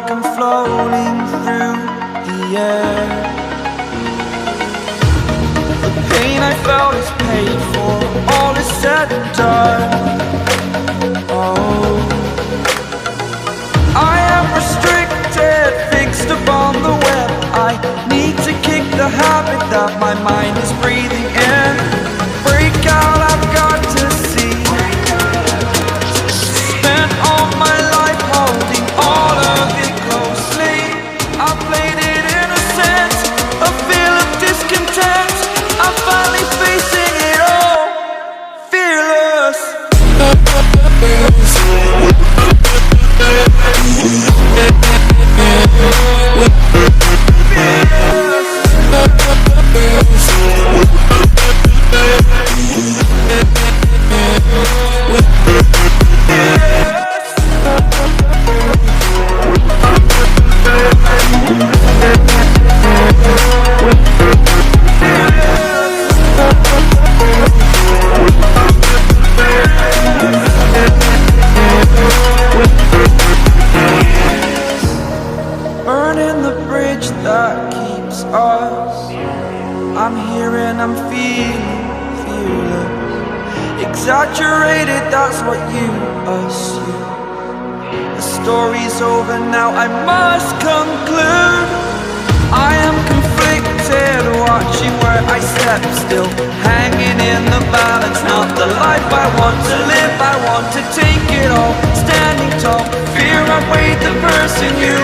like I'm floating through the air. The pain I felt is paid for, all is said and done. Oh, I am restricted, fixed upon the web. I need to kick the habit that my mind is breathing in. Break out, I've got to see. Spent all my life holding all of it closely. I played it innocent, a feel of discontent. I'm finally facing it all, fearless. Burning the bridge that keeps us. I'm here and I'm feeling fearless. Exaggerated, that's what you assume. The story's over now, I must conclude. I am conflicted, watching where I step still, hanging in the balance. Not the life I want to live, I want to take it all. Standing tall, fear I weighed the person you